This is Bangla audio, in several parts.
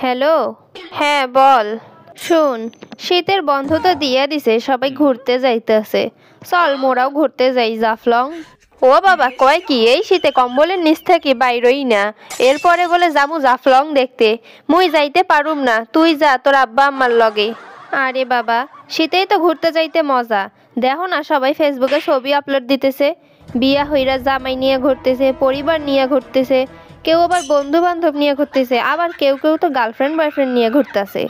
হ্যালো। হ্যাঁ বল। শুন, শীতের বন্ধ তো দিয়া দিছে, সবাই ঘুরতে যাইতেছে। চল মোরাও ঘুরতে যাই জাফলং। ও বাবা, কয় কি এই শীতে কম্বলের নিচ থেকে বাইরই না। এরপরে বলে যামু জাফলং দেখতে। মুই যাইতে পারুম না, তুই যা তোর আব্বা আম্মার লগে। আরে বাবা, শীতেই তো ঘুরতে যাইতে মজা। দেখো না সবাই ফেসবুকে ছবি আপলোড দিতেছে, বিয়া হইরা জামাই নিয়ে ঘুরতেছে, পরিবার নিয়ে ঘুরতেছে, কেউ আবার বন্ধু বান্ধব নিয়ে ঘুরতেছে, আবার কেউ কেউ তো গার্লফ্রেন্ড বয়ফ্রেন্ড নিয়ে ঘুরতেছে।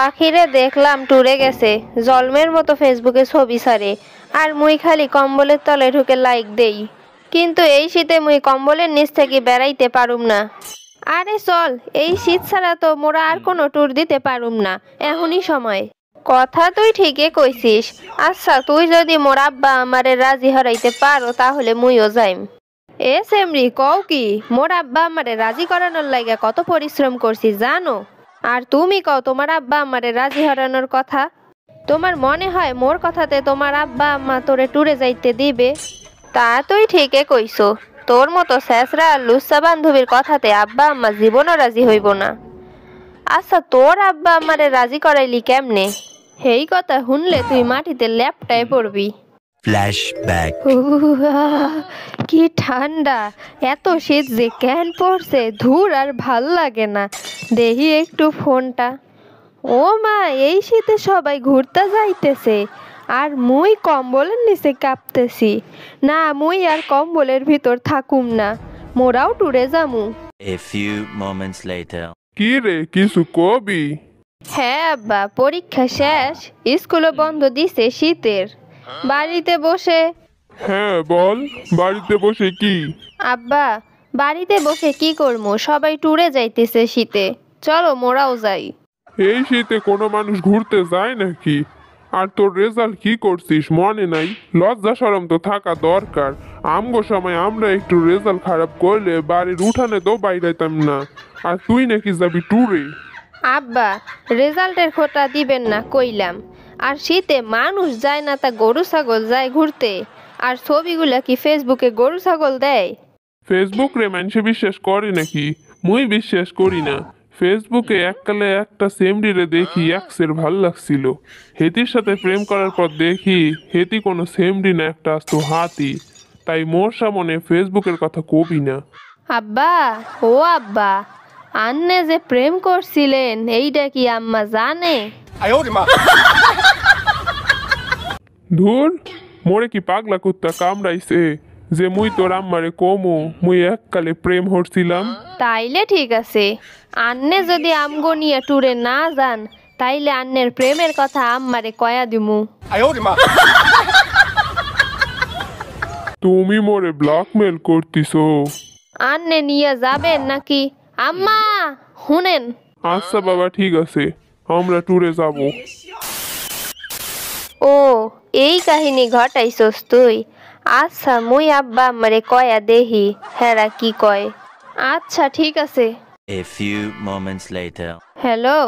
আখিরে দেখলাম ট্যুরে গেছে, জলমের মতো ফেসবুকে ছবি ছাড়ে, আর মুই খালি কম্বলের তলে ঢুকে লাইক দেই। কিন্তু এই শীতে মুই কম্বলের নিচ থেকে বেড়াইতে পারুম না। আরে চল, এই শীত ছাড়া তো মোরা আর কোনো ট্যুর দিতে পারুম না, এখনই সময়। কথা তুই ঠিকই কইছিস। আচ্ছা, তুই যদি মোর আব্বা আমারে রাজি হরাইতে পারো তাহলে মুইও যাইম। এ সেমরি, কও কি? মোর আব্বা আমারে রাজি করানোর লাইগা কত পরিশ্রম করছি জানো? আর তুমি কও তোমার আব্বা আমারে রাজি হরানোর কথা? তোমার মনে হয় মোর কথাতে তোমার আব্বা আম্মা তোরে ট্যুরে যাইতে দিবে? তা তুই ঠিকই কইছো, তোর মতো স্যাসরা আর লুচ্চা বান্ধবীর কথাতে আব্বা আম্মা জীবনও রাজি হইব না। আচ্ছা, তোর আব্বা আমারে রাজি করাইলি কেমনে? হেই কথা শুনলে তুই মাটিতে ল্যাপটায় পড়বি। ফ্ল্যাশব্যাক। কি ঠান্ডা! এত শীত যে কেন পড়ছে, ধুর আর ভাল লাগে না। দেখি একটু ফোনটা। ও মা, এই শীতে সবাই ঘুরতে যাইতেছে, আর মুই কম্বলের নিচে কাঁপতেছি। না, মুই আর কম্বলের ভিতর থাকুম না, মোরাও ট্যুরে যামু। A few moments later. কি রে, কিছু কবি? হ্যাঁ আব্বা, পরীক্ষা শেষ, স্কুলও বন্ধ দিছে শীতের। বাড়িতে বসে। হ্যাঁ বল, বাড়িতে বসে কি? আব্বা, বাড়িতে বসে কি করবো, সবাই ট্যুরে যাইতেছে শীতে, চলো মোরাও যাই। এই শীতে কোনো মানুষ ঘুরতে যায় নাকি? আর তোর রেজাল্ট কি করছিস মনে নাই? লজ্জা শরম তো থাকা দরকার। আমগো সময় আমরা একটু রেজাল্ট খারাপ করলে বাড়ির উঠানে তো বাইরাইতাম না, আর তুই নাকি যাবি ট্যুরে? আব্বা, রেজাল্টের খোটা দিবেন না কইলাম। আর শীতে মানুষ যায় না, তা গরু ছাগল যায় ঘুরতে। আর ছবিগুলা কি ফেসবুকে গরু ছাগল দেয়? ফেসবুক রে মানুষে বিশ্বাস করে নাকি? মুই বিশ্বাস করি না। ফেসবুকে এককালে একটা সেমডিরে দেখি এক্সের ভাল লাগছিল, হেতির সাথে প্রেম করার পর দেখি হেতি কোনো সেমডি না, একটা আসতো হাতি। তাই মোর সামনে ফেসবুকের কথা কবি না। আব্বা, ও আব্বা, আন্নে যে প্রেম করছিলেন এইটা কি আম্মা জানে? ধুর, মোরে কি পাগলা কুত্তা কামড়াইছে যে মুই তোর আম্মারে কমু মুই এককালে প্রেম হরছিলাম? তাইলে ঠিক আছে, আন্নে যদি আমগো নিয়ে ট্যুরে না যান তাইলে আন্নের প্রেমের কথা আম্মারে কয়া দিমু। তুমি মোরে ব্ল্যাকমেল করতিছো? আন্নে নিয়ে যাবেন নাকি? আম্মা শুনেন। আচ্ছা বাবা, ঠিক আছে, আমরা ট্যুরে যাব। ও, এই কাহিনী ঘটাইছস তুই? আচ্ছা, মুই আব্বা আমারে কয়া দেহি হেরা কি কয়। আচ্ছা ঠিক আছে। A few moments later. Hello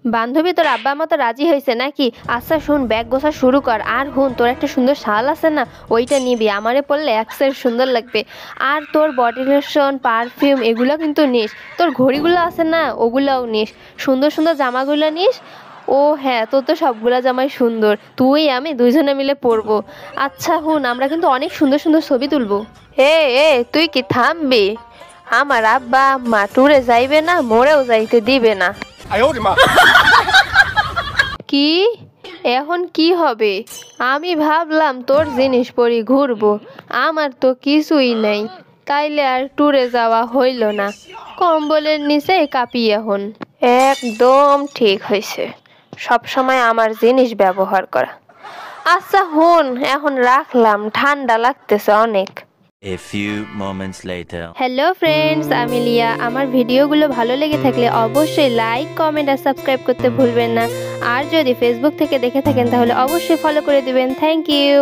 বান্ধবী, তোর আব্বা আমা তো রাজি হয়েছে নাকি? আচ্ছা শুন, ব্যাগ গোছা শুরু কর। আর হুন, তোর একটা সুন্দর শাল আছে না, ওইটা নিবি, আমারে পরলে এক্সের সুন্দর লাগবে। আর তোর বডি লোশন, পারফিউম এগুলো কিন্তু নিস। তোর ঘড়িগুলো আছে না, ওগুলাও নিস। সুন্দর সুন্দর জামাগুলো নিস। ও হ্যাঁ, তোর তো সবগুলা জামাই সুন্দর, তুই আমি দুইজনে মিলে পরবো। আচ্ছা হুন, আমরা কিন্তু অনেক সুন্দর সুন্দর ছবি তুলবো। এ তুই কি থামবি? আমার আব্বা আম্মা ট্যুরে যাইবে না, মোরেও যাইতে দিবে না। কি? এখন কি হবে? আমি ভাবলাম তোর জিনিস পরি ঘুরবো, আমার তো কিছুই নাই। তাইলে আর ট্যুরে যাওয়া হইল না, কম্বলের নিচে কাঁপি এখন। একদম ঠিক হয়েছে, সবসময় আমার জিনিস ব্যবহার করা। আচ্ছা হুন, এখন রাখলাম, ঠান্ডা লাগতেছে অনেক। A few moments later. Hello friends, আমি লিয়া। আমার ভিডিওগুলো ভালো লেগে থাকলে অবশ্যই লাইক, কমেন্ট আর সাবস্ক্রাইব করতে ভুলবেন না। আর যদি ফেসবুক থেকে দেখে থাকেন তাহলে অবশ্যই ফলো করে দিবেন। Thank you.